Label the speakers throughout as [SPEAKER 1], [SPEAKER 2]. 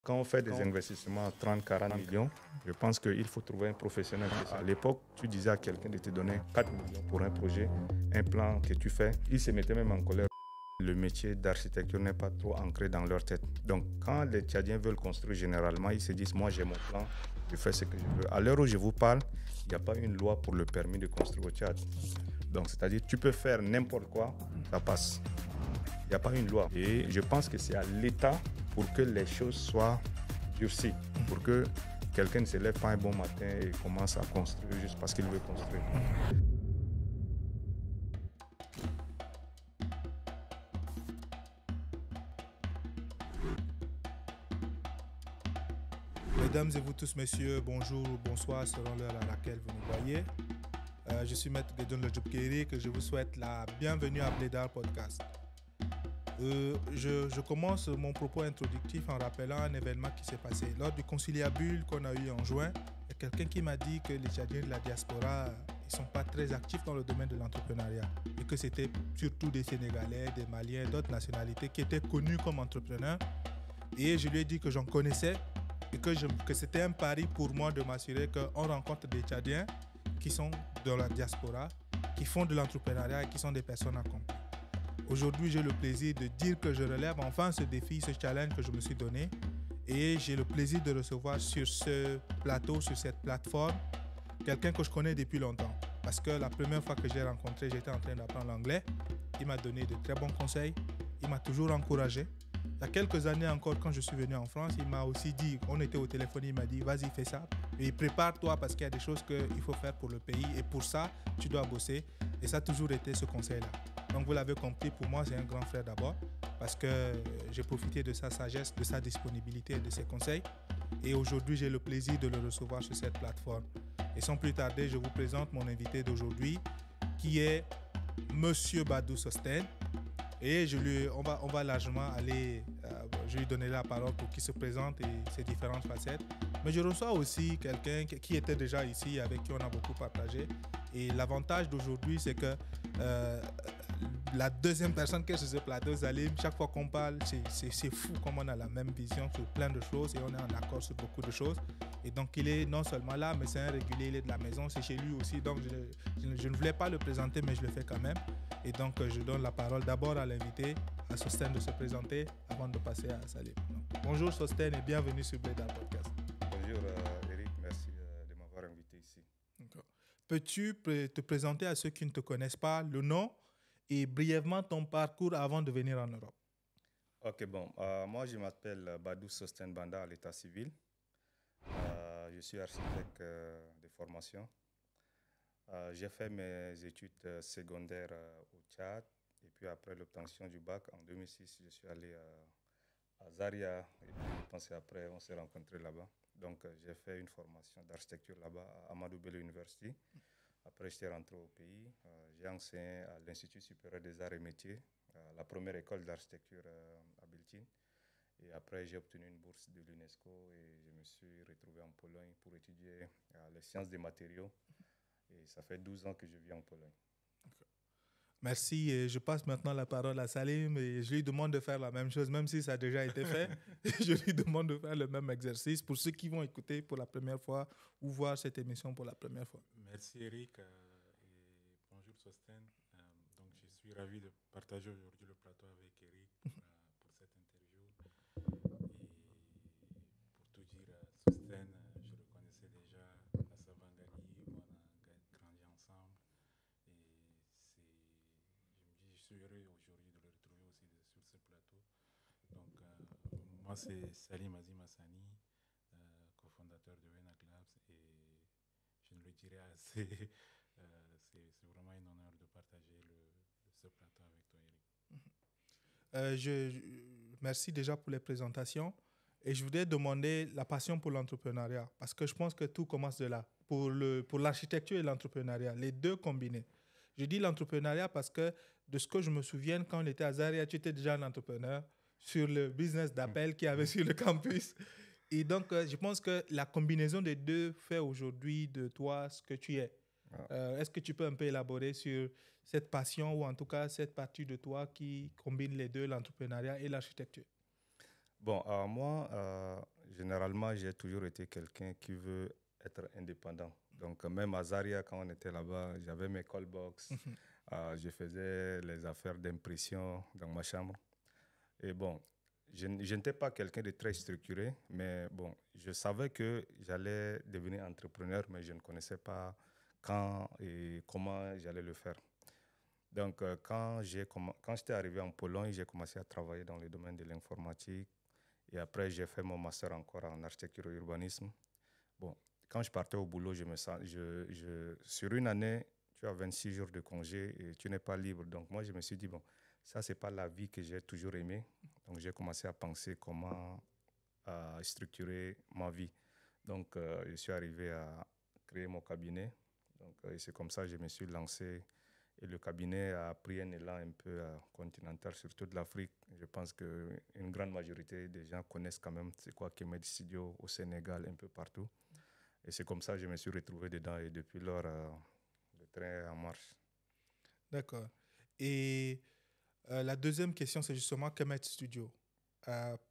[SPEAKER 1] Quand on fait des investissements à 30, 40 millions, je pense qu'il faut trouver un professionnel. À l'époque, tu disais à quelqu'un de te donner 4 millions pour un projet, un plan que tu fais. Il se mettait même en colère. Le métier d'architecture n'est pas trop ancré dans leur tête. Donc, quand les Tchadiens veulent construire, généralement, ils se disent, moi j'ai mon plan, je fais ce que je veux. À l'heure où je vous parle, il n'y a pas une loi pour le permis de construire au Tchad. Donc, c'est-à-dire, tu peux faire n'importe quoi, ça passe. Il n'y a pas une loi. Et je pense que c'est à l'État pour que les choses soient durcies, pour que quelqu'un ne se lève pas un bon matin et commence à construire juste parce qu'il veut construire.
[SPEAKER 2] Mesdames et vous tous, messieurs, bonjour ou bonsoir selon l'heure à laquelle vous nous voyez. Je suis Maître Gedon Lejubkeri, que je vous souhaite la bienvenue à Blédard Podcast. Je commence mon propos introductif en rappelant un événement qui s'est passé. Lors du conciliabule qu'on a eu en juin, il y a quelqu'un qui m'a dit que les Tchadiens de la diaspora ils sont pas très actifs dans le domaine de l'entrepreneuriat et que c'était surtout des Sénégalais, des Maliens, d'autres nationalités qui étaient connus comme entrepreneurs. Et je lui ai dit que j'en connaissais et que c'était un pari pour moi de m'assurer qu'on rencontre des Tchadiens qui sont dans la diaspora, qui font de l'entrepreneuriat et qui sont des personnes accomplies. Aujourd'hui, j'ai le plaisir de dire que je relève enfin ce défi, ce challenge que je me suis donné. Et j'ai le plaisir de recevoir sur ce plateau, sur cette plateforme, quelqu'un que je connais depuis longtemps. Parce que la première fois que j'ai rencontré, j'étais en train d'apprendre l'anglais. Il m'a donné de très bons conseils. Il m'a toujours encouragé. Il y a quelques années encore, quand je suis venu en France, il m'a aussi dit, on était au téléphone, il m'a dit, vas-y, fais ça. Et prépare-toi parce qu'il y a des choses qu'il faut faire pour le pays. Et pour ça, tu dois bosser. Et ça a toujours été ce conseil-là. Donc vous l'avez compris, pour moi, c'est un grand frère d'abord. Parce que j'ai profité de sa sagesse, de sa disponibilité et de ses conseils. Et aujourd'hui, j'ai le plaisir de le recevoir sur cette plateforme. Et sans plus tarder, je vous présente mon invité d'aujourd'hui, qui est Monsieur Badou Sostène. Et on va largement aller, je lui donner la parole pour qu'il se présente et ses différentes facettes. Mais je reçois aussi quelqu'un qui était déjà ici, avec qui on a beaucoup partagé. Et l'avantage d'aujourd'hui, c'est que la deuxième personne qui est sur ce plateau, Salim, chaque fois qu'on parle, c'est fou comme on a la même vision sur plein de choses et on est en accord sur beaucoup de choses. Et donc, il est non seulement là, mais c'est un régulier, il est de la maison, c'est chez lui aussi. Donc, je ne voulais pas le présenter, mais je le fais quand même. Et donc, je donne la parole d'abord à l'invité, à Sostène de se présenter avant de passer à Salim. Donc, bonjour Sostène et bienvenue sur Blédard Podcast.
[SPEAKER 1] Bonjour Eric, merci de m'avoir invité ici.
[SPEAKER 2] Peux-tu te présenter à ceux qui ne te connaissent pas, le nom et brièvement ton parcours avant de venir en Europe?
[SPEAKER 1] Ok, bon. Moi, je m'appelle Badou Sostène Banda à l'état civil. Je suis architecte de formation. J'ai fait mes études secondaires au Tchad et puis après l'obtention du bac en 2006, je suis allé à Zaria et puis je pense après on s'est rencontrés là-bas. Donc j'ai fait une formation d'architecture là-bas à Amadou Bello University. Après j'étais rentré au pays, j'ai enseigné à l'Institut supérieur des arts et métiers, la première école d'architecture à Biltine. Et après, j'ai obtenu une bourse de l'UNESCO et je me suis retrouvé en Pologne pour étudier les sciences des matériaux. Et ça fait 12 ans que je vis en Pologne.
[SPEAKER 2] Merci. Et je passe maintenant la parole à Salim et je lui demande de faire la même chose, même si ça a déjà été fait. Je lui demande de faire le même exercice pour ceux qui vont écouter pour la première fois ou voir cette émission pour la première fois.
[SPEAKER 3] Merci Eric et bonjour Sostène. Donc je suis ravi de partager aujourd'hui le plateau avec Eric pour cette interview. Et pour tout dire, Sostène, je le connaissais déjà à Savangali, on a grandi ensemble. Et je suis heureux aujourd'hui de le retrouver aussi sur ce plateau. Donc moi c'est Salim Azim Hassani, cofondateur de Wenac Labs, et je ne le dirai assez. C'est vraiment un honneur de partager ce plateau avec toi, Eric.
[SPEAKER 2] Merci déjà pour les présentations. Et je voudrais demander la passion pour l'entrepreneuriat, parce que je pense que tout commence de là, pour l'architecture et l'entrepreneuriat, les deux combinés. Je dis l'entrepreneuriat parce que de ce que je me souviens, quand on était à Zaria, tu étais déjà un entrepreneur sur le business d'appel qu'il y avait sur le campus. Et donc, je pense que la combinaison des deux fait aujourd'hui de toi ce que tu es. Est-ce que tu peux un peu élaborer sur cette passion ou en tout cas cette partie de toi qui combine les deux, l'entrepreneuriat et l'architecture?
[SPEAKER 1] Bon, moi, généralement, j'ai toujours été quelqu'un qui veut être indépendant. Donc, même à Zaria, quand on était là-bas, j'avais mes call box. Je faisais les affaires d'impression dans ma chambre. Et bon, je n'étais pas quelqu'un de très structuré, mais bon, je savais que j'allais devenir entrepreneur, mais je ne connaissais pas quand et comment j'allais le faire. Donc, quand j'étais arrivé en Pologne, j'ai commencé à travailler dans le domaine de l'informatique. Et après, j'ai fait mon master encore en architecture et urbanisme. Bon, quand je partais au boulot, sur une année, tu as 26 jours de congé et tu n'es pas libre. Donc, moi, je me suis dit, bon, ça, ce n'est pas la vie que j'ai toujours aimée. Donc, j'ai commencé à penser comment structurer ma vie. Donc, je suis arrivé à créer mon cabinet. Donc, et c'est comme ça que je me suis lancé. Et le cabinet a pris un élan un peu continental sur toute l'Afrique. Je pense qu'une grande majorité des gens connaissent quand même c'est quoi Kemed Studio au Sénégal, un peu partout. Et c'est comme ça que je me suis retrouvé dedans. Et depuis lors, le train est en marche.
[SPEAKER 2] D'accord. Et la deuxième question, c'est justement Kemet Studio.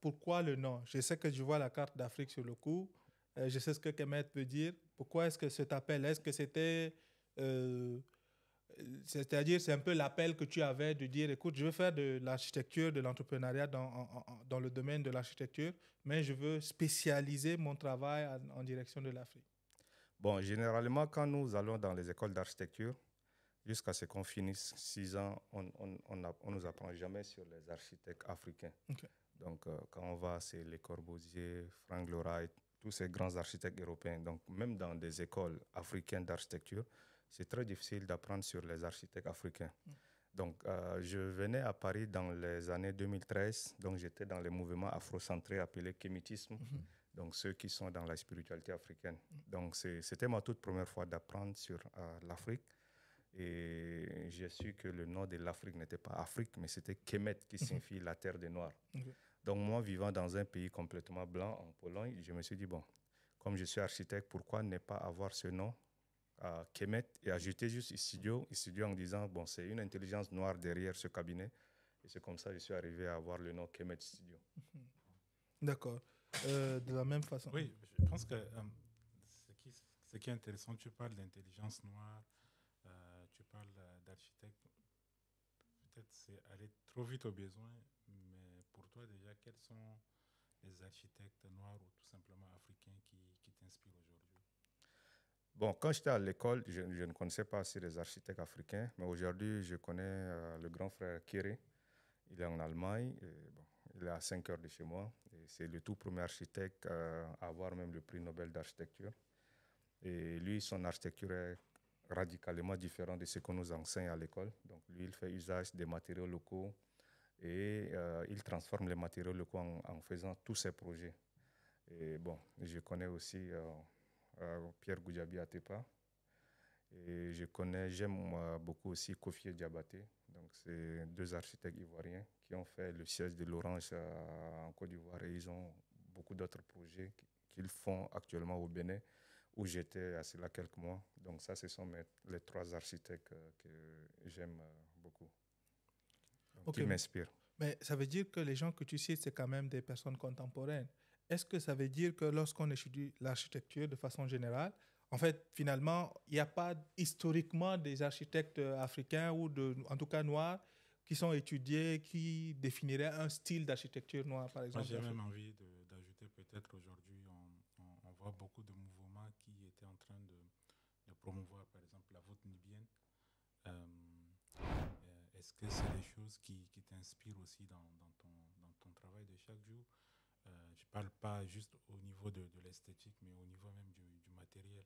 [SPEAKER 2] Pourquoi le nom? Je sais que je vois la carte d'Afrique sur le coup. Je sais ce que Kemet veut dire. Pourquoi est-ce que cet appel? Est-ce que c'était... c'est-à-dire, c'est un peu l'appel que tu avais de dire, écoute, je veux faire de l'architecture, de l'entrepreneuriat dans le domaine de l'architecture, mais je veux spécialiser mon travail en direction de l'Afrique.
[SPEAKER 1] Bon, généralement, quand nous allons dans les écoles d'architecture, jusqu'à ce qu'on finisse 6 ans, on ne nous apprend jamais sur les architectes africains.
[SPEAKER 2] Okay.
[SPEAKER 1] Donc, quand on va, c'est Le Corbusier, Frank Lloyd Wright, tous ces grands architectes européens. Donc, même dans des écoles africaines d'architecture, c'est très difficile d'apprendre sur les architectes africains. Donc, je venais à Paris dans les années 2013. Donc, j'étais dans les mouvements afrocentrés appelés kémitisme. Donc, ceux qui sont dans la spiritualité africaine. Donc, c'était ma toute première fois d'apprendre sur l'Afrique. Et j'ai su que le nom de l'Afrique n'était pas Afrique, mais c'était Kemet, qui signifie la terre des Noirs. Donc, moi, vivant dans un pays complètement blanc, en Pologne, je me suis dit, bon, comme je suis architecte, pourquoi ne pas avoir ce nom Kemet et ajouter juste studio en disant, bon, c'est une intelligence noire derrière ce cabinet. Et c'est comme ça que je suis arrivé à avoir le nom Kemet Studio.
[SPEAKER 2] D'accord. De la même façon.
[SPEAKER 3] Oui, je pense que ce qui est intéressant, tu parles d'intelligence noire, tu parles d'architecte. Peut-être c'est aller trop vite au besoin, mais pour toi déjà, quels sont les architectes noirs ou tout simplement africains qui t'inspirent aujourd'hui?
[SPEAKER 1] Bon, quand j'étais à l'école, je ne connaissais pas assez les architectes africains, mais aujourd'hui, je connais le grand frère Kéré. Il est en Allemagne, et bon, il est à 5 heures de chez moi. Et c'est le tout premier architecte à avoir même le prix Nobel d'architecture. Et lui, son architecture est radicalement différente de ce qu'on nous enseigne à l'école. Donc lui, il fait usage des matériaux locaux et il transforme les matériaux locaux en faisant tous ses projets. Et bon, je connais aussi Pierre Goudiaby Atepa. Et j'aime beaucoup aussi Kofi Diabaté. Donc, c'est 2 architectes ivoiriens qui ont fait le siège de l'Orange en Côte d'Ivoire. Et ils ont beaucoup d'autres projets qu'ils font actuellement au Bénin, où j'étais à cela quelques mois. Donc, ça, ce sont les 3 architectes que j'aime beaucoup, donc, qui m'inspirent.
[SPEAKER 2] Mais ça veut dire que les gens que tu cites, c'est quand même des personnes contemporaines. Est-ce que ça veut dire que lorsqu'on étudie l'architecture de façon générale, en fait, finalement, il n'y a pas historiquement des architectes africains ou en tout cas noirs qui sont étudiés, qui définiraient un style d'architecture noire, par exemple?
[SPEAKER 3] Moi, j'ai même envie d'ajouter peut-être aujourd'hui, on voit beaucoup de mouvements qui étaient en train de promouvoir, par exemple, la voûte nubienne. Est-ce que c'est des choses qui t'inspirent aussi dans ton travail de chaque jour? Je ne parle pas juste au niveau de l'esthétique, mais au niveau même du matériel.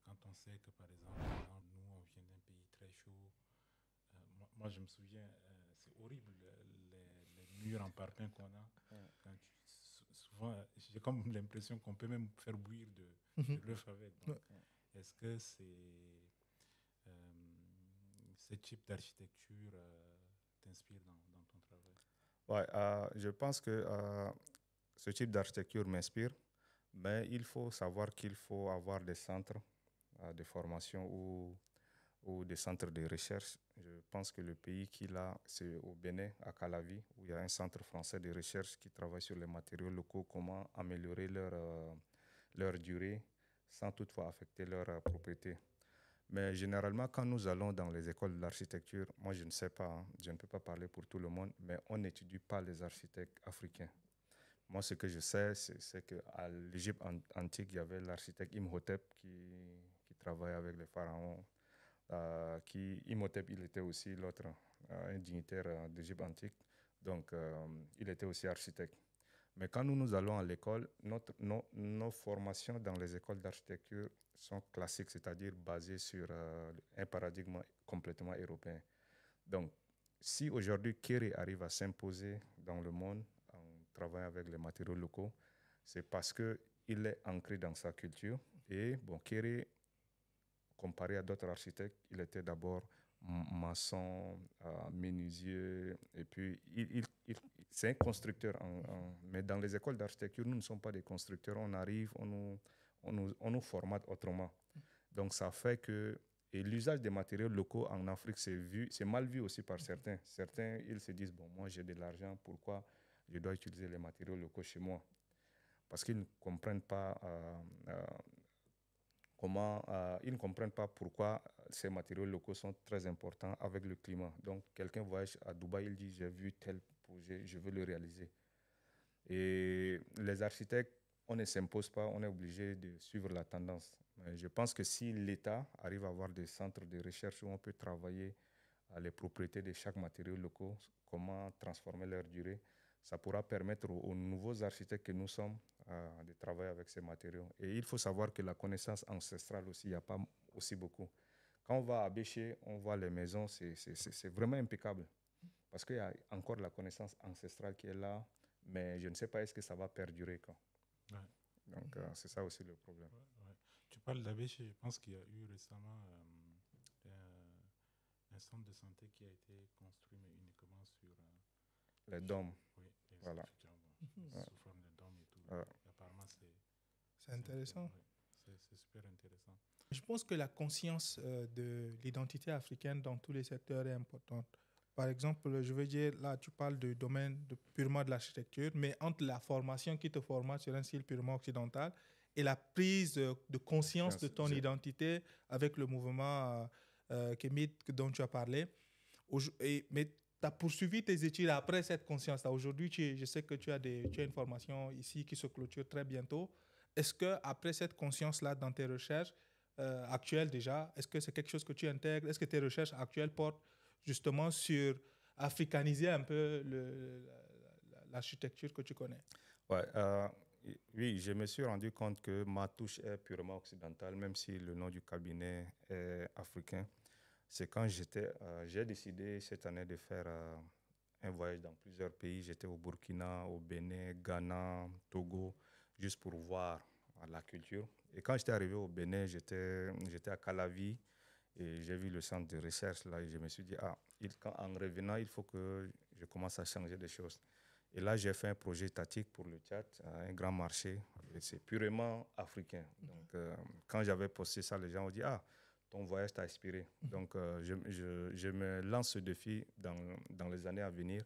[SPEAKER 3] Quand on sait que, par exemple, nous, on vient d'un pays très chaud. Moi, je me souviens, c'est horrible, les murs en parpaing qu'on a. Quand souvent, j'ai comme l'impression qu'on peut même faire bouillir de l'œuf avec. Donc, est-ce que ce type d'architecture t'inspire dans ton travail?
[SPEAKER 1] Ouais, je pense que ce type d'architecture m'inspire, mais il faut savoir qu'il faut avoir des centres de formation où ou des centres de recherche. Je pense que le pays qu'il a, c'est au Bénin, à Calavi, où il y a un centre français de recherche qui travaille sur les matériaux locaux, comment améliorer leur durée sans toutefois affecter leur propriété. Mais généralement, quand nous allons dans les écoles d'architecture, moi je ne sais pas, hein, je ne peux pas parler pour tout le monde, mais on n'étudie pas les architectes africains. Moi, ce que je sais, c'est qu'à l'Égypte antique, il y avait l'architecte Imhotep qui travaillait avec les pharaons. Imhotep, il était aussi l'autre, un dignitaire d'Égypte antique. Donc, il était aussi architecte. Mais quand nous allons à l'école, nos formations dans les écoles d'architecture sont classiques, c'est-à-dire basées sur un paradigme complètement européen. Donc, si aujourd'hui Kéré arrive à s'imposer dans le monde en travaillant avec les matériaux locaux, c'est parce qu'il est ancré dans sa culture. Et bon, Kéré, comparé à d'autres architectes, il était d'abord maçon, menuisier, et puis c'est un constructeur. Mais dans les écoles d'architecture, nous ne sommes pas des constructeurs. On arrive, on nous formate autrement. Donc ça fait que et l'usage des matériaux locaux en Afrique, c'est mal vu aussi par certains. Certains, ils se disent, bon, moi j'ai de l'argent, pourquoi je dois utiliser les matériaux locaux chez moi? Parce qu'ils ne comprennent pas ils ne comprennent pas pourquoi ces matériaux locaux sont très importants avec le climat. Donc, quelqu'un voyage à Dubaï, il dit, j'ai vu tel projet, je veux le réaliser. Et les architectes, on ne s'impose pas, on est obligé de suivre la tendance. Mais je pense que si l'État arrive à avoir des centres de recherche où on peut travailler à les propriétés de chaque matériau local, comment transformer leur durée, ça pourra permettre aux nouveaux architectes que nous sommes de travailler avec ces matériaux. Et il faut savoir que la connaissance ancestrale aussi, il n'y a pas aussi beaucoup. Quand on va à Béché, on voit les maisons, c'est vraiment impeccable. Parce qu'il y a encore la connaissance ancestrale qui est là, mais je ne sais pas est-ce que ça va perdurer. Quoi.
[SPEAKER 3] Ouais.
[SPEAKER 1] Donc, c'est ça aussi le problème.
[SPEAKER 3] Ouais, ouais. Tu parles d'Abéché, je pense qu'il y a eu récemment un centre de santé qui a été construit, mais uniquement sur...
[SPEAKER 1] les dômes.
[SPEAKER 3] Oui,
[SPEAKER 1] voilà.
[SPEAKER 3] Sous forme de dômes et tout. Apparemment,
[SPEAKER 2] c'est intéressant.
[SPEAKER 3] C'est super intéressant.
[SPEAKER 2] Je pense que la conscience de l'identité africaine dans tous les secteurs est importante. Par exemple, je veux dire, là, tu parles du domaine purement de l'architecture, mais entre la formation qui te formate sur un style purement occidental et la prise de conscience de ton identité avec le mouvement Kémit dont tu as parlé. Mais tu as poursuivi tes études après cette conscience-là. Aujourd'hui, je sais que tu as une formation ici qui se clôture très bientôt. Est-ce qu'après cette conscience-là dans tes recherches actuelles déjà, est-ce que c'est quelque chose que tu intègres? Est-ce que tes recherches actuelles portent justement sur africaniser un peu l'architecture que tu connais?
[SPEAKER 1] Ouais, oui, je me suis rendu compte que ma touche est purement occidentale, même si le nom du cabinet est africain. C'est quand j'ai décidé cette année de faire un voyage dans plusieurs pays. J'étais au Burkina, au Bénin, Ghana, Togo, juste pour voir la culture. Et quand j'étais arrivé au Bénin, j'étais à Calavi et j'ai vu le centre de recherche là et je me suis dit, en revenant, il faut que je commence à changer des choses. Et là, j'ai fait un projet étatique pour le Tchad, un grand marché. C'est purement africain. Donc, quand j'avais posté ça, les gens ont dit, ton voyage t'a inspiré. Donc, je me lance ce défi dans les années à venir.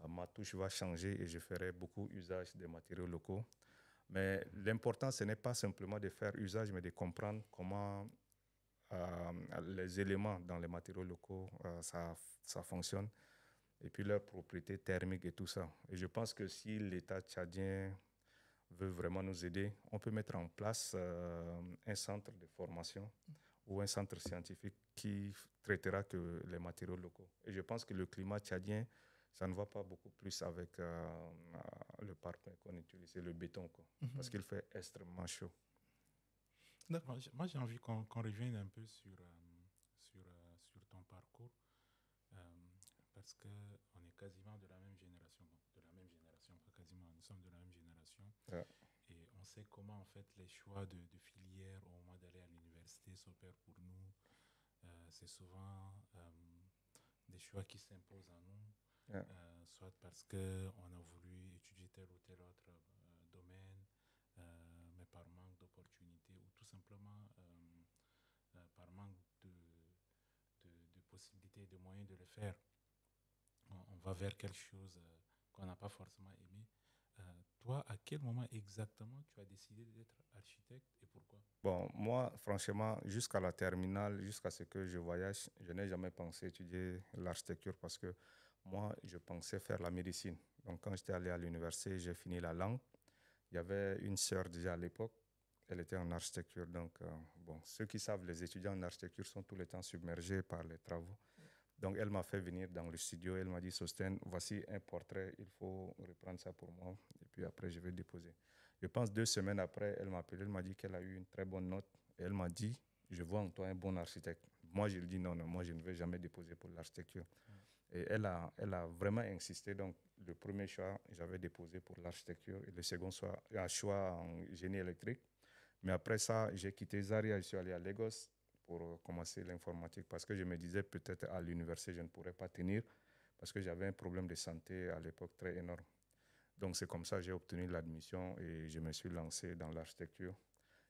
[SPEAKER 1] Ma touche va changer et je ferai beaucoup usage des matériaux locaux. Mais l'important, ce n'est pas simplement de faire usage, mais de comprendre comment les éléments dans les matériaux locaux, ça fonctionne. Et puis leur propriété thermique et tout ça. Et je pense que si l'État tchadien veut vraiment nous aider, on peut mettre en place un centre de formation ou un centre scientifique qui traitera que les matériaux locaux. Et je pense que le climat tchadien, ça ne va pas beaucoup plus avec le parpaing qu'on utilise, c'est le béton, quoi, parce qu'il fait extrêmement chaud.
[SPEAKER 3] Moi, j'ai envie qu'on revienne un peu sur ton parcours. Parce qu'on est quasiment de la même génération. Bon, de la même génération, pas quasiment, nous sommes de la même génération.
[SPEAKER 1] Ouais.
[SPEAKER 3] Et on sait comment, en fait, les choix de filière au moment d'aller à l'université s'opèrent pour nous. C'est souvent des choix qui s'imposent à nous,
[SPEAKER 1] Ouais.
[SPEAKER 3] soit parce qu'on a voulu étudier tel ou tel autre domaine, mais par manque d'opportunités, ou tout simplement par manque possibilités et de moyens de le faire, on va vers quelque chose qu'on n'a pas forcément aimé. Toi, à quel moment exactement tu as décidé d'être architecte et pourquoi?
[SPEAKER 1] Bon, moi, franchement, jusqu'à la terminale, jusqu'à ce que je voyage, je n'ai jamais pensé étudier l'architecture parce que moi, je pensais faire la médecine. Donc, quand j'étais allé à l'université, j'ai fini la langue. Il y avait une sœur déjà à l'époque, elle était en architecture. Donc, bon, ceux qui savent, les étudiants en architecture sont tout le temps submergés par les travaux. Donc, elle m'a fait venir dans le studio. Elle m'a dit, Sostène, voici un portrait, il faut reprendre ça pour moi. Et puis après, je vais déposer. Je pense 2 semaines après, elle m'a appelé, elle m'a dit qu'elle a eu une très bonne note. Et elle m'a dit, je vois en toi un bon architecte. Moi, je lui dis, non, non, moi, je ne vais jamais déposer pour l'architecture. Et elle a vraiment insisté. Donc, le premier choix, j'avais déposé pour l'architecture. Et le second choix en génie électrique. Mais après ça, j'ai quitté Zaria. Je suis allé à Lagos pour commencer l'informatique parce que je me disais peut-être à l'université, je ne pourrais pas tenir parce que j'avais un problème de santé à l'époque très énorme. Donc, c'est comme ça que j'ai obtenu l'admission et je me suis lancé dans l'architecture.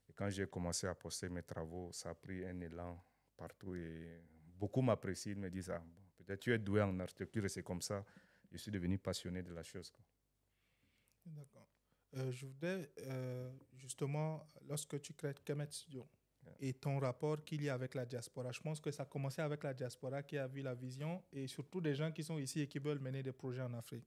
[SPEAKER 1] Et quand j'ai commencé à poster mes travaux, ça a pris un élan partout et beaucoup m'apprécient. Ils me disent, ah, bon, peut-être tu es doué en architecture et c'est comme ça. Je suis devenu passionné de la chose, quoi.
[SPEAKER 2] D'accord. Je voudrais justement, lorsque tu crées Kemet Studio et ton rapport qu'il y a avec la diaspora, je pense que ça a commencé avec la diaspora qui a vu la vision et surtout des gens qui sont ici et qui veulent mener des projets en Afrique.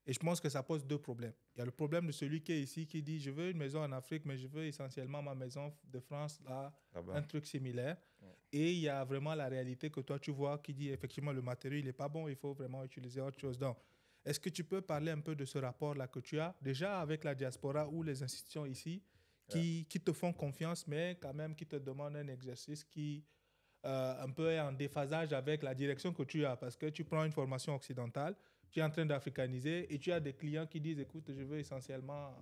[SPEAKER 2] Et je pense que ça pose deux problèmes. Il y a le problème de celui qui est ici qui dit je veux une maison en Afrique, mais je veux essentiellement ma maison de France, là, un truc similaire. Ouais. Et il y a vraiment la réalité que toi tu vois qui dit effectivement le matériau il n'est pas bon, il faut vraiment utiliser autre chose. Donc, est-ce que tu peux parler un peu de ce rapport-là que tu as déjà avec la diaspora ou les institutions ici qui te font confiance, mais quand même qui te demandent un exercice qui un peu est en déphasage avec la direction que tu as parce que tu prends une formation occidentale, tu es en train d'africaniser et tu as des clients qui disent écoute, je veux essentiellement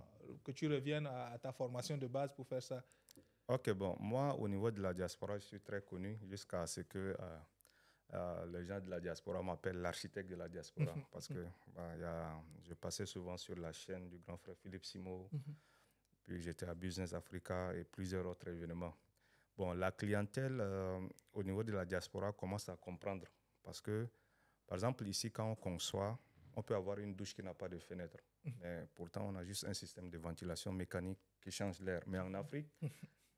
[SPEAKER 2] que tu reviennes à ta formation de base pour faire ça.
[SPEAKER 1] Ok, bon, moi au niveau de la diaspora, je suis très connu jusqu'à ce que les gens de la diaspora m'appellent l'architecte de la diaspora parce que je passais souvent sur la chaîne du grand frère Philippe Simo, puis j'étais à Business Africa et plusieurs autres événements. Bon, la clientèle au niveau de la diaspora commence à comprendre parce que, par exemple, ici, quand on conçoit, on peut avoir une douche qui n'a pas de fenêtre. Mais pourtant, on a juste un système de ventilation mécanique qui change l'air. Mais en Afrique,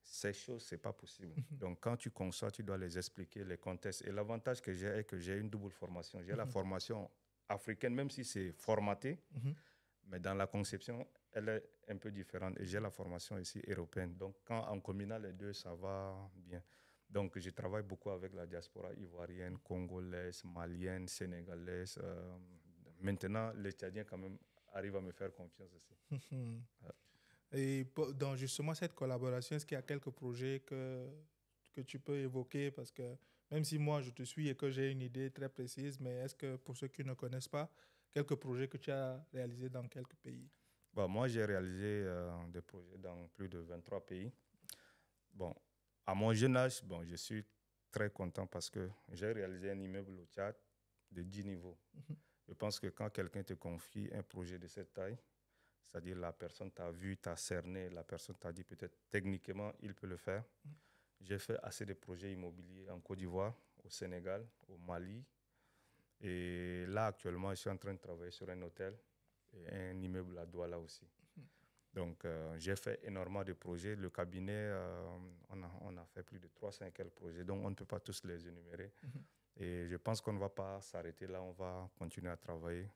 [SPEAKER 1] ces choses, ce n'est pas possible. Donc, quand tu conçois, tu dois les expliquer, les contextes. Et l'avantage que j'ai est que j'ai une double formation. J'ai la formation africaine, même si c'est formaté, mais dans la conception, elle est un peu différente. Et j'ai la formation ici européenne. Donc, quand en combinant les deux, ça va bien. Donc, je travaille beaucoup avec la diaspora ivoirienne, congolaise, malienne, sénégalaise. Maintenant, les Tchadiens, quand même, arrivent à me faire confiance aussi.
[SPEAKER 2] Et dans justement cette collaboration, est-ce qu'il y a quelques projets que tu peux évoquer? Parce que même si moi, je te suis et que j'ai une idée très précise, mais est-ce que pour ceux qui ne connaissent pas, quelques projets que tu as réalisés dans quelques pays?
[SPEAKER 1] Bon, moi, j'ai réalisé des projets dans plus de 23 pays. Bon, à mon jeune âge, bon, je suis très content parce que j'ai réalisé un immeuble au Tchad de 10 niveaux. Je pense que quand quelqu'un te confie un projet de cette taille, c'est-à-dire la personne t'a vu, t'a cerné, la personne t'a dit peut-être techniquement, il peut le faire. J'ai fait assez de projets immobiliers en Côte d'Ivoire, au Sénégal, au Mali. Et là, actuellement, je suis en train de travailler sur un hôtel et un immeuble à Douala aussi. Donc, j'ai fait énormément de projets. Le cabinet, on a fait plus de 300 et quelques projets, donc on ne peut pas tous les énumérer. Et je pense qu'on ne va pas s'arrêter là, on va continuer à travailler.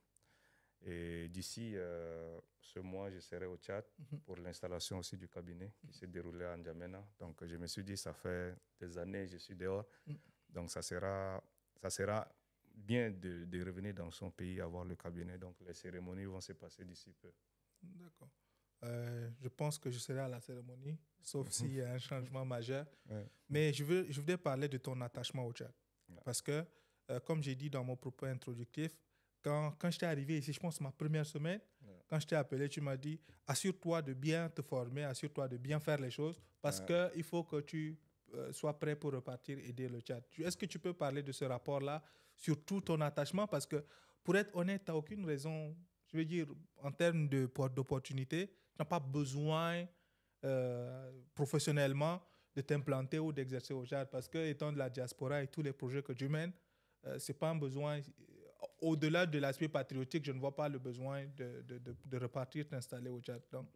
[SPEAKER 1] Et d'ici ce mois, je serai au Tchad pour l'installation aussi du cabinet qui s'est déroulé à N'Djamena. Donc, je me suis dit, ça fait des années que je suis dehors. Donc, ça sera bien de revenir dans son pays, avoir le cabinet. Donc, les cérémonies vont se passer d'ici peu.
[SPEAKER 2] D'accord. Je pense que je serai à la cérémonie, sauf s'il y a un changement majeur. Mais je voudrais parler de ton attachement au Tchad. Parce que, comme j'ai dit dans mon propos introductif, quand je t'ai arrivé ici, je pense ma première semaine, quand je t'ai appelé, tu m'as dit « Assure-toi de bien te former, assure-toi de bien faire les choses, parce qu'il faut que tu sois prêt pour repartir aider le Tchad. » Est-ce que tu peux parler de ce rapport-là, surtout ton attachement? Parce que, pour être honnête, tu n'as aucune raison, je veux dire, en termes d'opportunités, tu n'as pas besoin professionnellement de t'implanter ou d'exercer au Tchad, parce que étant de la diaspora et tous les projets que tu mènes, c'est pas un besoin. Au-delà de l'aspect patriotique, je ne vois pas le besoin de repartir t'installer au Tchad. Donc.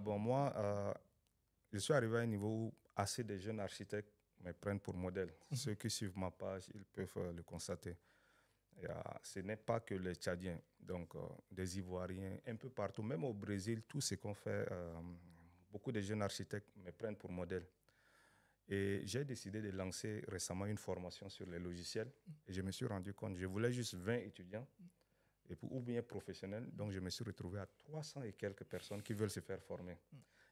[SPEAKER 1] Bon, moi, je suis arrivé à un niveau où assez de jeunes architectes me prennent pour modèle. Ceux qui suivent ma page, ils peuvent le constater. Et, ce n'est pas que les Tchadiens, donc des Ivoiriens, un peu partout, même au Brésil, tout ce qu'on fait, beaucoup de jeunes architectes me prennent pour modèle. Et j'ai décidé de lancer récemment une formation sur les logiciels. Et je me suis rendu compte, je voulais juste 20 étudiants, ou bien professionnels. Donc, je me suis retrouvé à 300 et quelques personnes qui veulent se faire former.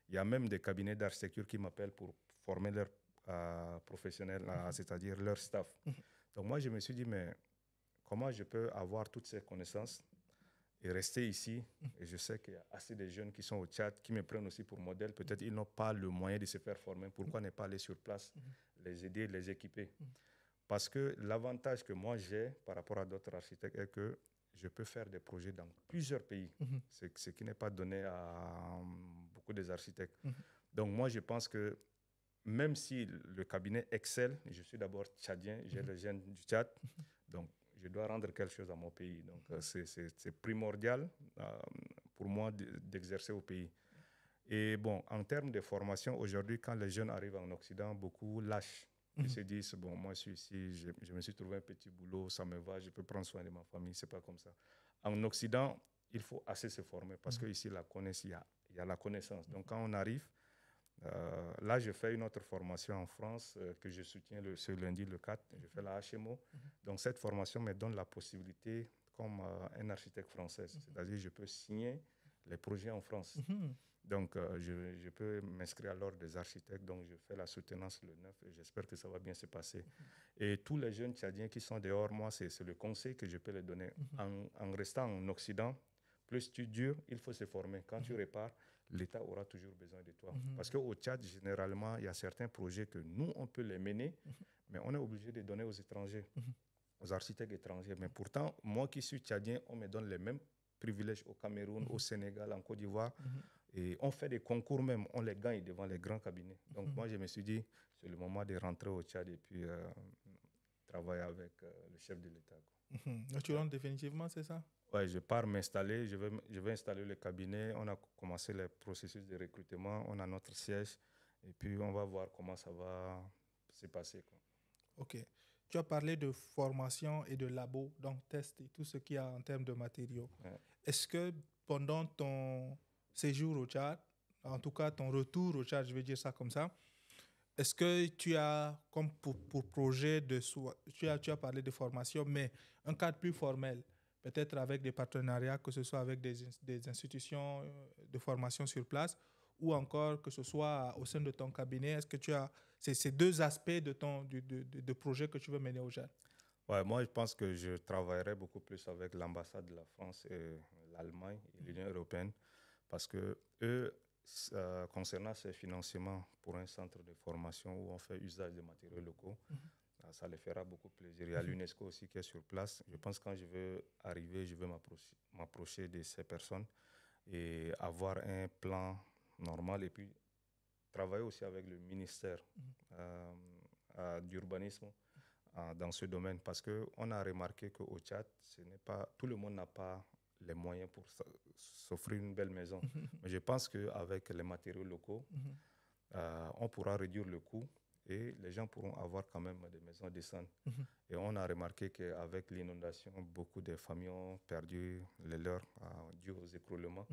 [SPEAKER 1] Il y a même des cabinets d'architecture qui m'appellent pour former leurs professionnels, c'est-à-dire leur staff. Donc, moi, je me suis dit, mais comment je peux avoir toutes ces connaissances et rester ici? Et je sais qu'il y a assez de jeunes qui sont au Tchad, qui me prennent aussi pour modèle. Peut-être ils n'ont pas le moyen de se faire former. Pourquoi ne pas aller sur place, les aider, les équiper? Parce que l'avantage que moi j'ai par rapport à d'autres architectes est que je peux faire des projets dans plusieurs pays, ce qui n'est pas donné à beaucoup des architectes. Donc moi, je pense que même si le cabinet excelle, je suis d'abord tchadien, j'ai le gène du Tchad, donc je dois rendre quelque chose à mon pays. Donc c'est primordial pour moi d'exercer au pays. Et bon, en termes de formation, aujourd'hui, quand les jeunes arrivent en Occident, beaucoup lâchent. Ils se disent, bon, moi je suis ici, je me suis trouvé un petit boulot, ça me va, je peux prendre soin de ma famille, c'est pas comme ça. En Occident, il faut assez se former parce qu'ici, il y a la connaissance. Donc quand on arrive, là, je fais une autre formation en France que je soutiens ce lundi, le 4. Je fais la HMO. Donc, cette formation me donne la possibilité, comme un architecte français, c'est-à-dire je peux signer les projets en France. Donc, je peux m'inscrire à l'ordre des architectes. Donc, je fais la soutenance le 9 et j'espère que ça va bien se passer. Et tous les jeunes Tchadiens qui sont dehors, moi, c'est le conseil que je peux leur donner. En restant en Occident, plus tu dures, il faut se former. Quand tu repars, l'État aura toujours besoin de toi. Parce qu'au Tchad, généralement, il y a certains projets que nous, on peut les mener, mais on est obligé de donner aux étrangers, aux architectes étrangers. Mais pourtant, moi qui suis tchadien, on me donne les mêmes privilèges au Cameroun, au Sénégal, en Côte d'Ivoire. Et on fait des concours même, on les gagne devant les grands cabinets. Donc moi, je me suis dit, c'est le moment de rentrer au Tchad et puis travailler avec le chef de l'État.
[SPEAKER 2] Tu rentres définitivement, c'est ça?
[SPEAKER 1] Ouais, je pars m'installer, je vais installer le cabinet. On a commencé le processus de recrutement, on a notre siège et puis on va voir comment ça va se passer, quoi.
[SPEAKER 2] Ok. Tu as parlé de formation et de labo, donc test et tout ce qu'il y a en termes de matériaux.
[SPEAKER 1] Ouais.
[SPEAKER 2] Est-ce que pendant ton séjour au Tchad, en tout cas ton retour au Tchad, je vais dire ça comme ça, est-ce que tu as, comme pour projet de soi, tu as parlé de formation, mais un cadre plus formel, peut-être avec des partenariats, que ce soit avec des institutions de formation sur place, ou encore que ce soit au sein de ton cabinet? Est-ce que tu as ces deux aspects de projet que tu veux mener au Tchad?
[SPEAKER 1] Ouais, moi, je pense que je travaillerai beaucoup plus avec l'ambassade de la France et l'Allemagne et l'Union européenne parce que eux, concernant ces financements pour un centre de formation où on fait usage des matériaux locaux, ça les fera beaucoup plaisir. Il y a l'UNESCO aussi qui est sur place. Je pense que quand je veux arriver, je veux m'approcher de ces personnes et avoir un plan normal et puis travailler aussi avec le ministère d'urbanisme dans ce domaine parce qu'on a remarqué qu'au Tchad, tout le monde n'a pas les moyens pour s'offrir une belle maison. Mais je pense qu'avec les matériaux locaux, on pourra réduire le coût et les gens pourront avoir quand même des maisons décentes. Et on a remarqué qu'avec l'inondation, beaucoup de familles ont perdu les leurs dû aux écroulements.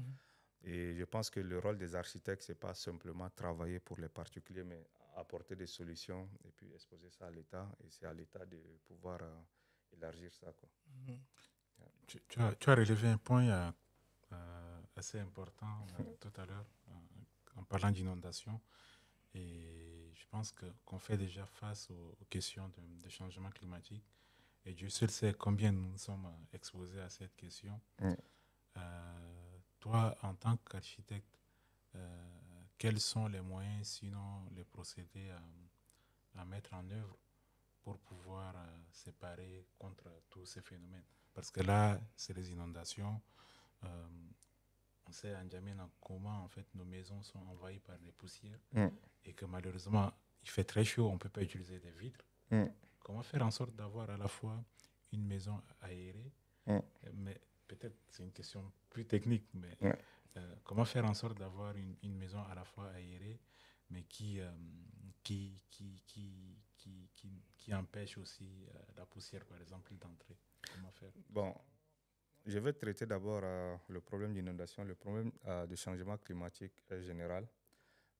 [SPEAKER 1] Et je pense que le rôle des architectes, ce n'est pas simplement travailler pour les particuliers, mais apporter des solutions et puis exposer ça à l'État. Et c'est à l'État de pouvoir élargir ça, quoi.
[SPEAKER 3] Tu as relevé un point assez important tout à l'heure en parlant d'inondation. Et je pense qu'on fait déjà face aux questions de changement climatique. Et Dieu seul sait combien nous sommes exposés à cette question. Toi, en tant qu'architecte, quels sont les moyens, sinon les procédés à mettre en œuvre pour pouvoir se parer contre tous ces phénomènes? Parce que là, c'est les inondations. On sait en N'Djamena comment en fait, nos maisons sont envahies par les poussières et que malheureusement, il fait très chaud, on ne peut pas utiliser des vitres. comment faire en sorte d'avoir à la fois une maison aérée, mais peut-être c'est une question plus technique, mais comment faire en sorte d'avoir une maison à la fois aérée, mais qui empêche aussi la poussière, par exemple, d'entrer. Comment faire?
[SPEAKER 1] Bon, je vais traiter d'abord le problème d'inondation. Le problème de changement climatique est général.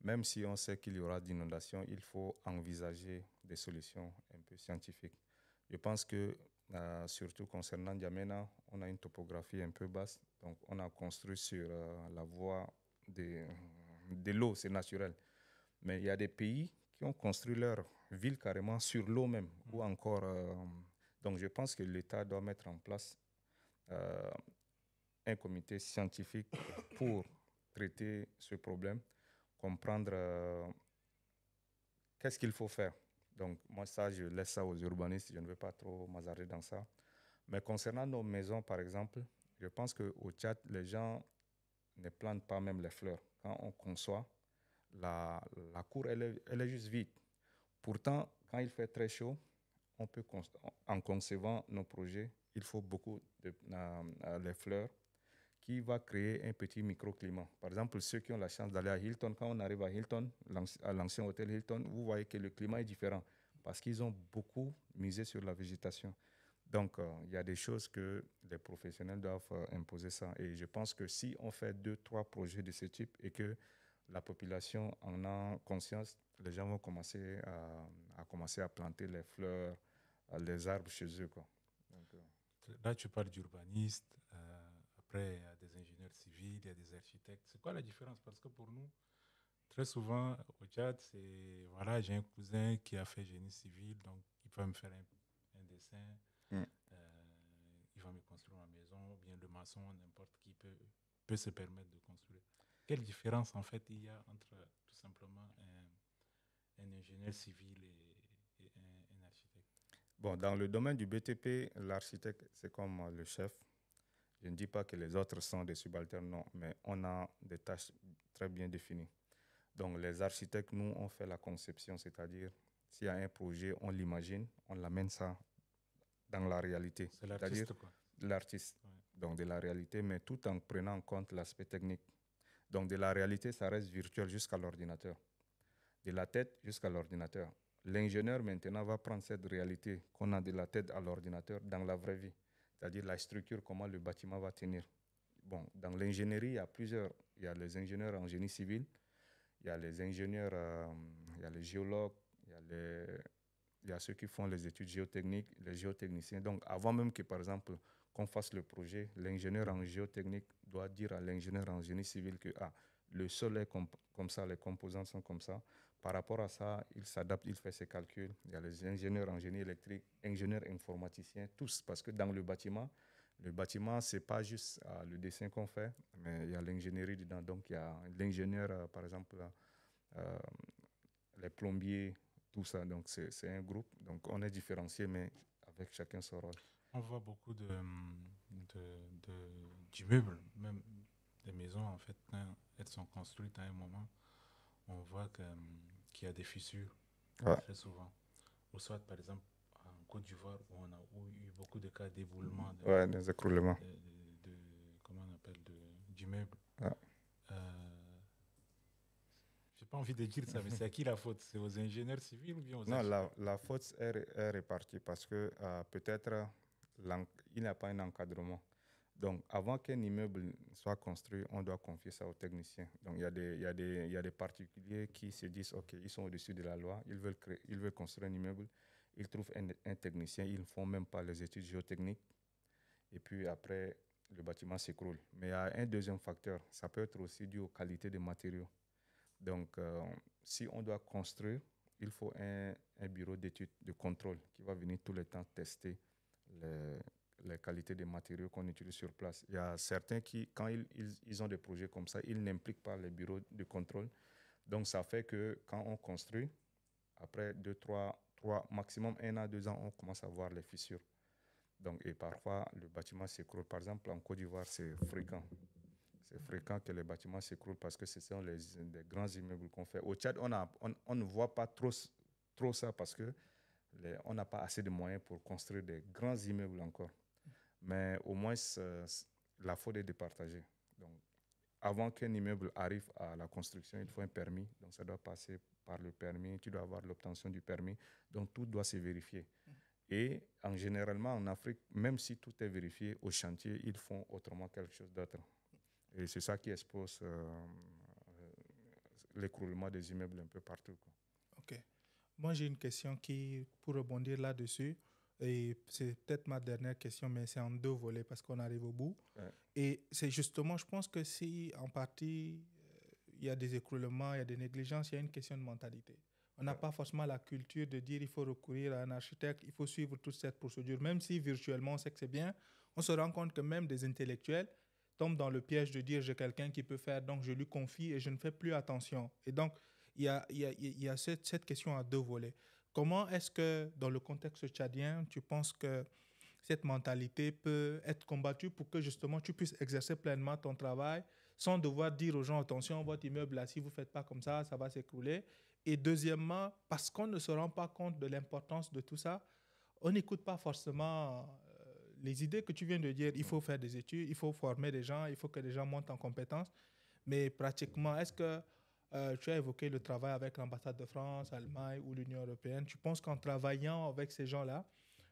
[SPEAKER 1] Même si on sait qu'il y aura d'inondation, il faut envisager des solutions un peu scientifiques. Je pense que, surtout concernant N'Djamena, on a une topographie un peu basse. Donc, on a construit sur la voie de l'eau, c'est naturel. Mais il y a des pays qui ont construit leur ville carrément sur l'eau même. Ou encore, donc, je pense que l'État doit mettre en place un comité scientifique pour traiter ce problème, comprendre qu'est-ce qu'il faut faire. Donc, moi, ça, je laisse ça aux urbanistes, je ne vais pas trop m'hasarder dans ça. Mais concernant nos maisons, par exemple, je pense qu'au Tchad, les gens ne plantent pas même les fleurs. Quand on conçoit, la cour, elle est juste vide. Pourtant, quand il fait très chaud, on peut en concevant nos projets, il faut beaucoup de les fleurs qui va créer un petit microclimat. Par exemple, ceux qui ont la chance d'aller à Hilton, quand on arrive à Hilton, à l'ancien hôtel Hilton, vous voyez que le climat est différent parce qu'ils ont beaucoup misé sur la végétation. Donc, il y a des choses que les professionnels doivent imposer ça. Et je pense que si on fait 2-3 projets de ce type et que la population en a conscience, les gens vont commencer à planter les fleurs, les arbres chez eux, quoi. Donc,
[SPEAKER 3] là, tu parles d'urbanistes. Après, il y a des ingénieurs civils, il y a des architectes. C'est quoi la différence? Parce que pour nous, très souvent, au Tchad, c'est voilà, j'ai un cousin qui a fait génie civil, donc il va me faire un dessin, il va me construire ma maison, ou bien le maçon, n'importe qui peut se permettre de construire. Quelle différence en fait il y a entre tout simplement un ingénieur civil et un architecte?
[SPEAKER 1] Bon, dans le domaine du BTP, l'architecte, c'est comme le chef. Je ne dis pas que les autres sont des subalternes, non, mais on a des tâches très bien définies. Donc, les architectes, nous, on fait la conception, c'est-à-dire, s'il y a un projet, on l'imagine, on l'amène ça dans la réalité.
[SPEAKER 3] C'est l'artiste, quoi.
[SPEAKER 1] L'artiste,
[SPEAKER 3] Ouais.
[SPEAKER 1] donc de la réalité, mais tout en prenant en compte l'aspect technique. Donc, de la réalité, ça reste virtuel jusqu'à l'ordinateur. De la tête jusqu'à l'ordinateur. L'ingénieur, maintenant, va prendre cette réalité qu'on a de la tête à l'ordinateur dans la vraie vie. C'est-à-dire la structure, comment le bâtiment va tenir. Bon, dans l'ingénierie, il y a plusieurs. Il y a les ingénieurs en génie civil, il y a les ingénieurs, il y a les géologues, il y a ceux qui font les études géotechniques, les géotechniciens. Donc, avant même que, par exemple, qu'on fasse le projet, l'ingénieur en géotechnique doit dire à l'ingénieur en génie civil que le sol est comme ça, les composants sont comme ça. Par rapport à ça, il s'adapte, il fait ses calculs. Il y a les ingénieurs en génie électrique, ingénieurs informaticiens, tous. Parce que dans le bâtiment, ce n'est pas juste le dessin qu'on fait, mais il y a l'ingénierie dedans. Donc, il y a l'ingénieur, par exemple, les plombiers, tout ça. Donc, c'est un groupe. Donc, on est différencié, mais avec chacun son rôle.
[SPEAKER 3] On voit beaucoup d'immeubles, même des maisons, en fait, quand elles sont construites à un moment, on voit qu'il y a des fissures, très souvent. Ou soit, par exemple, en Côte d'Ivoire, où on a eu beaucoup de cas d'éboulement,
[SPEAKER 1] des écroulements.
[SPEAKER 3] comment on appelle, d'immeubles.
[SPEAKER 1] Ouais.
[SPEAKER 3] J'ai pas envie de dire ça, mais c'est à qui la faute? C'est aux ingénieurs civils ou bien aux
[SPEAKER 1] Non,
[SPEAKER 3] architectes?
[SPEAKER 1] la faute est répartie parce que peut-être il n'y a pas un encadrement. Donc, avant qu'un immeuble soit construit, on doit confier ça aux techniciens. Donc, il y a des particuliers qui se disent, OK, ils sont au-dessus de la loi, ils veulent construire un immeuble, ils trouvent un technicien, ils ne font même pas les études géotechniques. Et puis après, le bâtiment s'écroule. Mais il y a un deuxième facteur, ça peut être aussi dû aux qualités des matériaux. Donc, si on doit construire, il faut un bureau d'études, de contrôle qui va venir tout le temps tester les qualités des matériaux qu'on utilise sur place. Il y a certains qui, quand ils ont des projets comme ça, ils n'impliquent pas les bureaux de contrôle. Donc, ça fait que quand on construit, après 2, 3, maximum 1 à 2 ans, on commence à voir les fissures. Donc, et parfois, le bâtiment s'écroule. Par exemple, en Côte d'Ivoire, c'est fréquent. C'est fréquent que les bâtiments s'écroulent parce que ce sont des grands immeubles qu'on fait. Au Tchad, on ne voit pas trop ça parce que on n'a pas assez de moyens pour construire des grands immeubles encore. Mais au moins, la faute est départagée. Donc, avant qu'un immeuble arrive à la construction, il faut un permis. Donc, ça doit passer par le permis. Tu dois avoir l'obtention du permis. Donc, tout doit se vérifier. Et généralement, en Afrique, même si tout est vérifié au chantier, ils font autrement quelque chose d'autre. Et c'est ça qui expose l'écroulement des immeubles un peu partout, quoi.
[SPEAKER 2] OK. Moi, j'ai une question pour rebondir là-dessus, et c'est peut-être ma dernière question, mais c'est en deux volets parce qu'on arrive au bout.
[SPEAKER 1] Ouais.
[SPEAKER 2] Et c'est justement, je pense que si en partie, il y a des écroulements, il y a des négligences, il y a une question de mentalité. On n'a pas forcément la culture de dire il faut recourir à un architecte, il faut suivre toute cette procédure. Même si virtuellement on sait que c'est bien, on se rend compte que même des intellectuels tombent dans le piège de dire j'ai quelqu'un qui peut faire, donc je lui confie et je ne fais plus attention. Et donc, il y a cette question à deux volets. Comment est-ce que, dans le contexte tchadien, tu penses que cette mentalité peut être combattue pour que justement tu puisses exercer pleinement ton travail sans devoir dire aux gens, attention, votre immeuble là, si vous ne faites pas comme ça va s'écrouler. Et deuxièmement, parce qu'on ne se rend pas compte de l'importance de tout ça, on n'écoute pas forcément les idées que tu viens de dire. Il faut faire des études, il faut former des gens, il faut que les gens montent en compétences. Mais pratiquement, est-ce que tu as évoqué le travail avec l'ambassade de France, Allemagne ou l'Union européenne? Tu penses qu'en travaillant avec ces gens-là,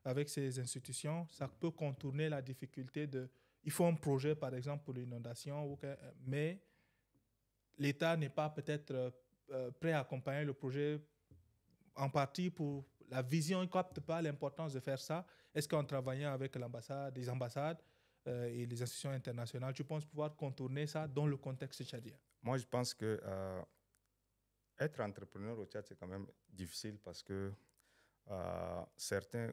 [SPEAKER 2] avec ces institutions, ça peut contourner la difficulté de... Il faut un projet, par exemple, pour l'inondation, mais l'État n'est pas peut-être prêt à accompagner le projet en partie pour la vision. Il ne capte pas l'importance de faire ça. Est-ce qu'en travaillant avec l'ambassade, les ambassades et les institutions internationales, tu penses pouvoir contourner ça dans le contexte tchadien?
[SPEAKER 1] Moi, je pense que être entrepreneur au Tchad, c'est quand même difficile parce que certains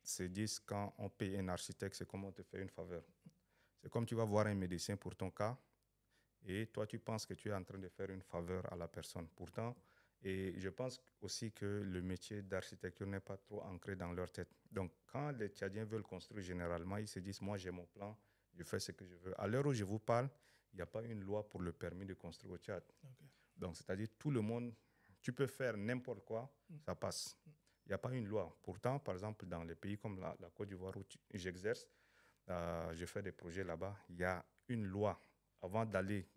[SPEAKER 1] se disent quand on paye un architecte, c'est comme on te fait une faveur. C'est comme tu vas voir un médecin pour ton cas et toi, tu penses que tu es en train de faire une faveur à la personne. Pourtant, et je pense aussi que le métier d'architecture n'est pas trop ancré dans leur tête. Donc, quand les Tchadiens veulent construire, généralement, ils se disent, moi, j'ai mon plan, je fais ce que je veux. À l'heure où je vous parle, il n'y a pas une loi pour le permis de construire au Tchad.
[SPEAKER 2] Okay.
[SPEAKER 1] Donc, c'est-à-dire tout le monde, tu peux faire n'importe quoi, ça passe. Il n'y a pas une loi. Pourtant, par exemple, dans les pays comme la Côte d'Ivoire où j'exerce, je fais des projets là-bas, il y a une loi. Avant d'aller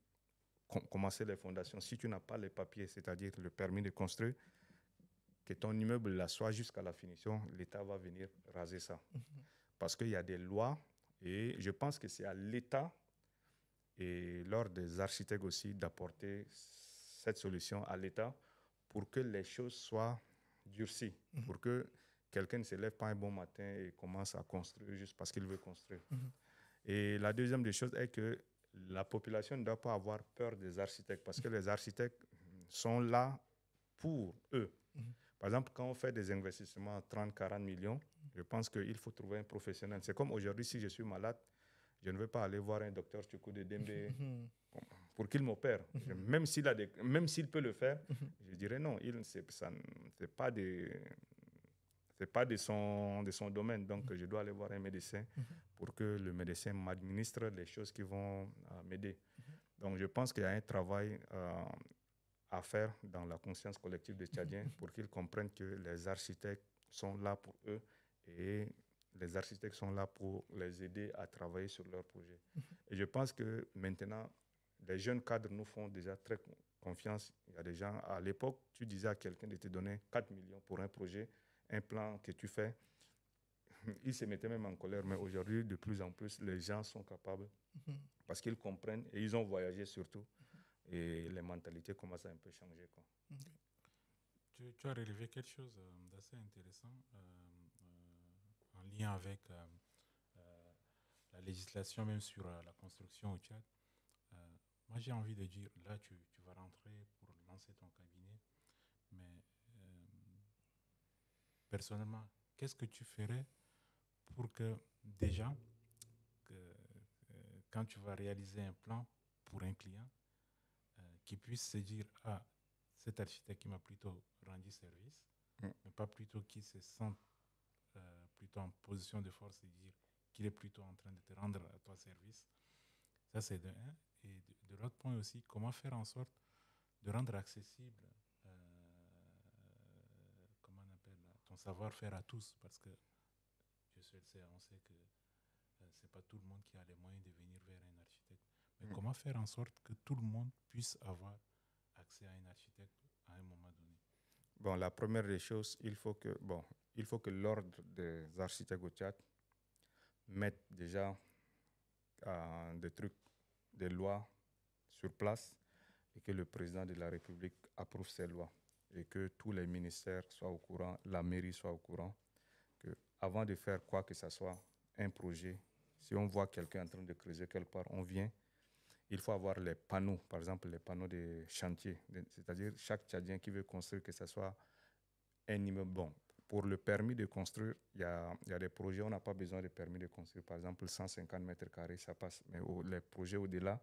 [SPEAKER 1] commencer les fondations, si tu n'as pas les papiers, c'est-à-dire le permis de construire, que ton immeuble là soit jusqu'à la finition, l'État va venir raser ça. Parce qu'il y a des lois et je pense que c'est à l'État et lors des architectes aussi d'apporter cette solution à l'État pour que les choses soient durcies, pour que quelqu'un ne se lève pas un bon matin et commence à construire juste parce qu'il veut construire. Et la deuxième des choses est que la population ne doit pas avoir peur des architectes parce que les architectes sont là pour eux. Par exemple, quand on fait des investissements à 30, 40 millions, je pense qu'il faut trouver un professionnel. C'est comme aujourd'hui, si je suis malade, je ne vais pas aller voir un docteur Tchoukou de Dembé pour qu'il m'opère. Même s'il peut le faire, je dirais non, ce n'est pas de son domaine. Donc, je dois aller voir un médecin pour que le médecin m'administre les choses qui vont m'aider. Donc, je pense qu'il y a un travail à faire dans la conscience collective des Tchadiens pour qu'ils comprennent que les architectes sont là pour eux et les architectes sont là pour les aider à travailler sur leurs projets. Et je pense que maintenant, les jeunes cadres nous font déjà très confiance. Il y a des gens, à l'époque, tu disais à quelqu'un de te donner 4 millions pour un projet, un plan que tu fais, ils se mettaient même en colère. Mais aujourd'hui, de plus en plus, les gens sont capables parce qu'ils comprennent et ils ont voyagé surtout. Et les mentalités commencent à un peu changer, quoi.
[SPEAKER 3] Tu as relevé quelque chose d'assez intéressant en lien avec la législation, même sur la construction au Tchad. Moi, j'ai envie de dire, là, tu vas rentrer pour lancer ton cabinet, mais personnellement, qu'est-ce que tu ferais pour que déjà, quand tu vas réaliser un plan pour un client, qui puisse se dire, ah, cet architecte qui m'a plutôt rendu service, mais pas plutôt qu'il se sente plutôt en position de force et dire qu'il est plutôt en train de te rendre à toi service. Ça, c'est de un. Et de l'autre point aussi, comment faire en sorte de rendre accessible comment on appelle, ton savoir-faire à tous, parce que Dieu seul sait, on sait que ce n'est pas tout le monde qui a les moyens de venir vers un architecte. Mais comment faire en sorte que tout le monde puisse avoir accès à un architecte à un moment donné?
[SPEAKER 1] Bon, la première des choses, il faut que l'ordre des architectes au Tchad mette déjà des trucs, des lois sur place et que le président de la République approuve ces lois et que tous les ministères soient au courant, la mairie soit au courant, que avant de faire quoi que ce soit, un projet, si on voit quelqu'un en train de creuser quelque part, on vient, il faut avoir les panneaux, par exemple les panneaux des chantiers, c'est-à-dire chaque Tchadien qui veut construire, que ce soit un immeuble. Bon, pour le permis de construire, il y a des projets, on n'a pas besoin de permis de construire. Par exemple, 150 mètres carrés, ça passe. Mais les projets au-delà,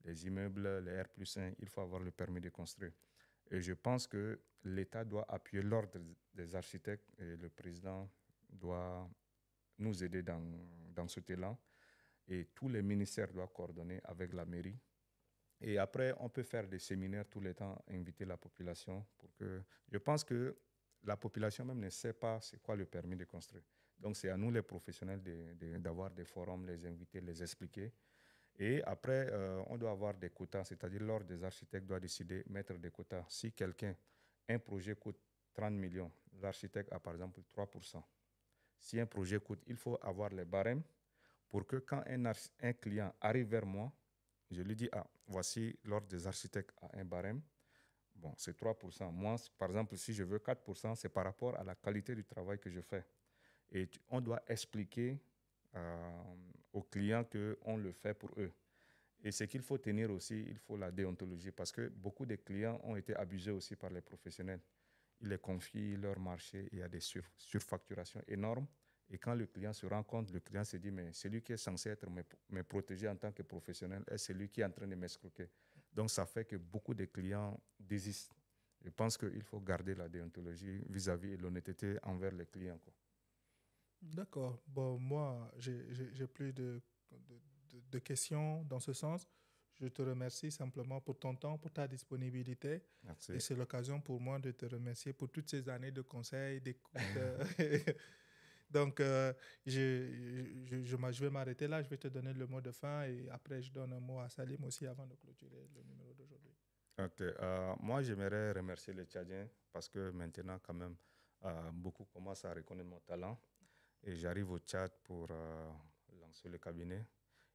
[SPEAKER 1] les immeubles, les R+1, il faut avoir le permis de construire. Et je pense que l'État doit appuyer l'ordre des architectes et le président doit nous aider dans cet élan. Et tous les ministères doivent coordonner avec la mairie. Et après, on peut faire des séminaires tout le temps, inviter la population pour que... Je pense que la population même ne sait pas c'est quoi le permis de construire. Donc, c'est à nous, les professionnels, d'avoir des forums, les inviter, les expliquer. Et après, on doit avoir des quotas, c'est-à-dire l'ordre des architectes doit décider, mettre des quotas. Si un projet coûte 30 millions, l'architecte a par exemple 3%. Si un projet coûte, il faut avoir les barèmes pour que quand un client arrive vers moi, je lui dis, voici l'ordre des architectes à un barème. Bon, c'est 3%. Moi, par exemple, si je veux 4%, c'est par rapport à la qualité du travail que je fais. Et on doit expliquer aux clients qu'on le fait pour eux. Et ce qu'il faut tenir aussi, il faut la déontologie, parce que beaucoup de clients ont été abusés aussi par les professionnels. Ils les confient leur marché, il y a des surfacturations énormes. Et quand le client se rend compte, le client se dit, mais celui qui est censé être me protéger en tant que professionnel est celui qui est en train de m'escroquer. Donc, ça fait que beaucoup de clients désistent. Je pense qu'il faut garder la déontologie vis-à-vis de l'honnêteté envers les clients, quoi.
[SPEAKER 2] D'accord. Bon, moi, j'ai plus de questions dans ce sens. Je te remercie simplement pour ton temps, pour ta disponibilité.
[SPEAKER 1] Merci.
[SPEAKER 2] Et c'est l'occasion pour moi de te remercier pour toutes ces années de conseils, d'écoute. Donc, je vais m'arrêter là. Je vais te donner le mot de fin et après, je donne un mot à Salim aussi avant de clôturer le numéro d'aujourd'hui.
[SPEAKER 1] Ok. Moi, j'aimerais remercier les Tchadiens parce que maintenant, quand même, beaucoup commencent à reconnaître mon talent. Et j'arrive au Tchad pour lancer le cabinet.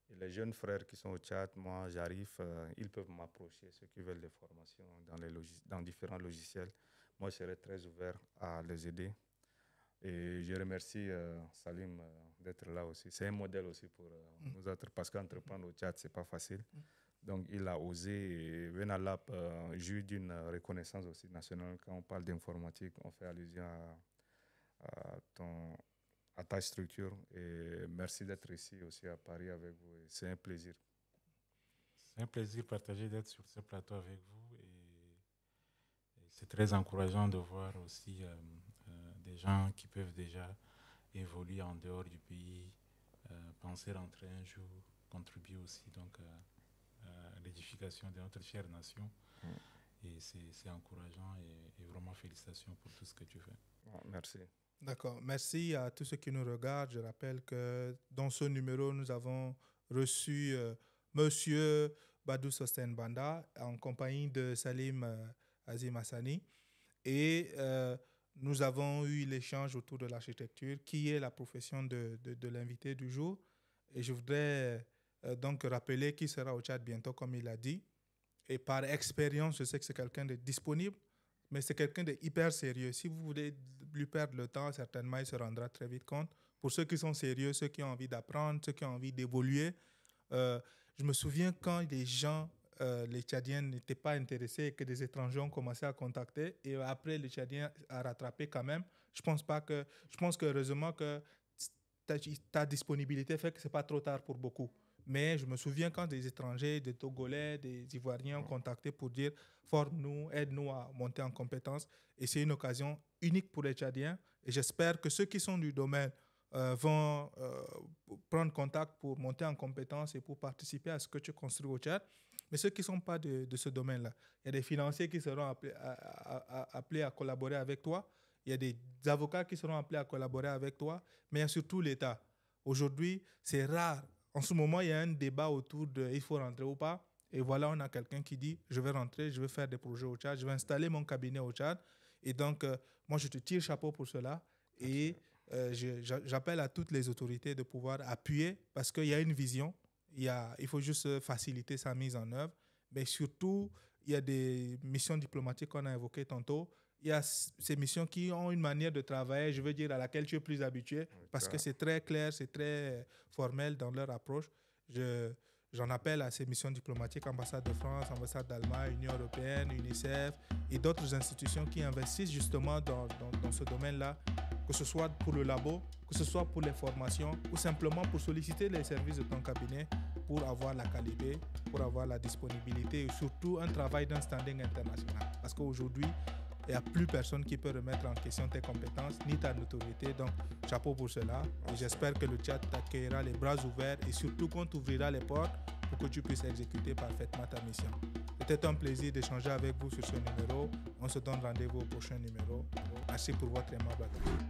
[SPEAKER 1] Et les jeunes frères qui sont au Tchad, moi, j'arrive, ils peuvent m'approcher, ceux qui veulent des formations dans différents logiciels. Moi, je serai très ouvert à les aider. Et je remercie Salim d'être là aussi. C'est un modèle aussi pour nous autres, parce qu'entreprendre au Tchad, ce n'est pas facile. Donc, il a osé. Et Venalab jouit d'une reconnaissance aussi nationale. Quand on parle d'informatique, on fait allusion à ta structure. Et merci d'être ici aussi à Paris avec vous. C'est un plaisir.
[SPEAKER 3] C'est un plaisir partagé d'être sur ce plateau avec vous. Et c'est très encourageant de voir aussi des gens qui peuvent déjà évoluer en dehors du pays, penser rentrer un jour, contribuer aussi donc à l'édification de notre chère nation. Et c'est encourageant et vraiment félicitations pour tout ce que tu fais.
[SPEAKER 1] Merci.
[SPEAKER 2] D'accord. Merci à tous ceux qui nous regardent. Je rappelle que dans ce numéro, nous avons reçu Monsieur Badou Sosten Banda en compagnie de Salim Azim Hassani. Et nous avons eu l'échange autour de l'architecture, qui est la profession de l'invité du jour. Et je voudrais donc rappeler qu'il sera au Tchad bientôt, comme il a dit. Et par expérience, je sais que c'est quelqu'un de disponible, mais c'est quelqu'un de hyper sérieux. Si vous voulez lui perdre le temps, certainement, il se rendra très vite compte. Pour ceux qui sont sérieux, ceux qui ont envie d'apprendre, ceux qui ont envie d'évoluer, je me souviens quand les gens, les Tchadiens n'étaient pas intéressés et que des étrangers ont commencé à contacter, et après, les Tchadiens ont rattrapé quand même. Je pense que heureusement que ta disponibilité fait que ce n'est pas trop tard pour beaucoup. Mais je me souviens quand des étrangers, des Togolais, des Ivoiriens ont contacté pour dire « forme-nous, aide-nous à monter en compétences ». Et c'est une occasion unique pour les Tchadiens. Et j'espère que ceux qui sont du domaine vont prendre contact pour monter en compétences et pour participer à ce que tu construis au Tchad. Mais ceux qui ne sont pas de ce domaine-là, il y a des financiers qui seront appelés à collaborer avec toi. il y a des avocats qui seront appelés à collaborer avec toi, mais il y a surtout l'État. Aujourd'hui, c'est rare. En ce moment, il y a un débat autour de il faut rentrer ou pas. Et voilà, on a quelqu'un qui dit je vais rentrer, je vais faire des projets au Tchad, je vais installer mon cabinet au Tchad. Et donc, moi, je te tire chapeau pour cela. Et j'appelle à toutes les autorités de pouvoir appuyer parce qu'il y a une vision. Il faut juste faciliter sa mise en œuvre. Mais surtout, il y a des missions diplomatiques qu'on a évoquées tantôt. Il y a ces missions qui ont une manière de travailler, je veux dire, à laquelle tu es plus habitué parce que c'est très clair, c'est très formel dans leur approche. J'en appelle à ces missions diplomatiques, ambassade de France, ambassade d'Allemagne, Union européenne, UNICEF et d'autres institutions qui investissent justement dans ce domaine-là, que ce soit pour le labo, que ce soit pour les formations ou simplement pour solliciter les services de ton cabinet pour avoir la qualité, pour avoir la disponibilité et surtout un travail d'un standing international. Parce qu'aujourd'hui, il n'y a plus personne qui peut remettre en question tes compétences ni ta notoriété. Donc, chapeau pour cela. Et j'espère que le Tchad t'accueillera les bras ouverts et surtout qu'on t'ouvrira les portes pour que tu puisses exécuter parfaitement ta mission. C'était un plaisir d'échanger avec vous sur ce numéro. On se donne rendez-vous au prochain numéro. Merci pour votre aimable attention.